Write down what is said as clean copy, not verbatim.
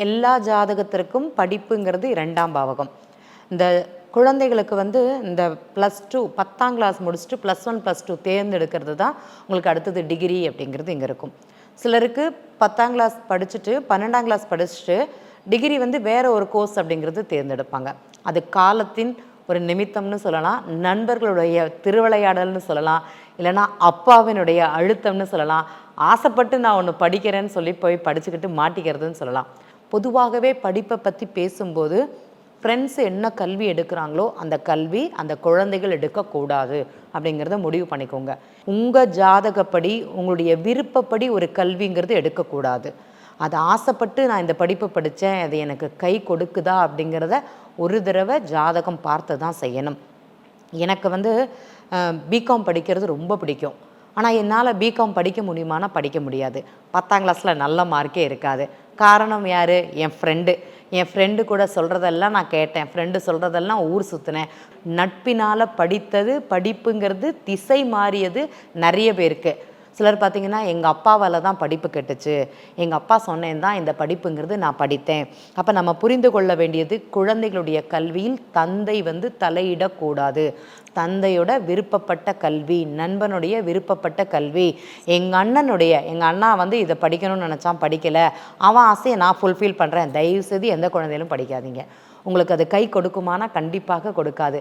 எல்லா ஜாதகத்திற்கும் படிப்புங்கிறது 2ஆம் பாவகம். இந்த குழந்தைகளுக்கு இந்த +2 10ஆம் கிளாஸ் முடிச்சுட்டு +1 +2 தேர்ந்தெடுக்கிறது தான் உங்களுக்கு அடுத்தது டிகிரி அப்படிங்கிறது இங்கே இருக்கும். சிலருக்கு 10ஆம் கிளாஸ் படிச்சுட்டு 12ஆம் கிளாஸ் படிச்சுட்டு டிகிரி வேறு ஒரு கோர்ஸ் அப்படிங்கிறது தேர்ந்தெடுப்பாங்க. அது காலத்தின் ஒரு நிமித்தம்னு சொல்லலாம், நண்பர்களுடைய திருவிளையாடல்னு சொல்லலாம், இல்லைனா அப்பாவினுடைய அழுத்தம்னு சொல்லலாம், ஆசைப்பட்டு நான் ஒன்று படிக்கிறேன்னு சொல்லி போய் படிச்சுக்கிட்டு மாட்டிக்கிறதுன்னு சொல்லலாம். பொதுவாகவே படிப்பை பற்றி பேசும்போது ஃப்ரெண்ட்ஸ் என்ன கல்வி எடுக்கிறாங்களோ அந்த கல்வி அந்த குழந்தைகள் எடுக்கக்கூடாது அப்படிங்கிறத முடிவு பண்ணிக்கோங்க. உங்கள் ஜாதகப்படி உங்களுடைய விருப்பப்படி ஒரு கல்விங்கிறது எடுக்கக்கூடாது. அது ஆசைப்பட்டு நான் இந்த படிப்பு படித்தேன், அது எனக்கு கை கொடுக்குதா அப்படிங்கிறத ஒரு தடவை ஜாதகம் பார்த்து தான் செய்யணும். எனக்கு பிகாம் படிக்கிறது ரொம்ப பிடிக்கும். ஆனால் என்னால் பிகாம் படிக்க முடியுமானா படிக்க முடியாது. 10ஆம் கிளாஸில் நல்ல மார்க்கே இருக்காது. காரணம் யார்? என் ஃப்ரெண்டு கூட சொல்கிறதெல்லாம் நான் கேட்டேன், ஃப்ரெண்டு சொல்கிறதெல்லாம் ஊர் சுற்றினேன். நட்பினால் படித்தது படிப்புங்கிறது திசை மாறியது நிறைய பேருக்கு. சிலர் பார்த்திங்கன்னா எங்கள் அப்பாவால் தான் படிப்பு கெட்டுச்சு, எங்கள் அப்பா சொன்னேன் தான் இந்த படிப்புங்கிறது நான் படித்தேன். அப்போ நம்ம புரிந்து கொள்ள வேண்டியது குழந்தைகளுடைய கல்வியில் தந்தை தலையிடக்கூடாது. தந்தையோட விருப்பப்பட்ட கல்வி, நண்பனுடைய விருப்பப்பட்ட கல்வி. எங்கள் அண்ணா இதை படிக்கணும்னு நினச்சான், படிக்கலை, அவன் ஆசையை நான் ஃபுல்ஃபில் பண்ணுறேன். தயவுசெய்து எந்த குழந்தையிலும் படிக்காதீங்க. உங்களுக்கு அது கை கொடுக்குமானா கண்டிப்பாக கொடுக்காது.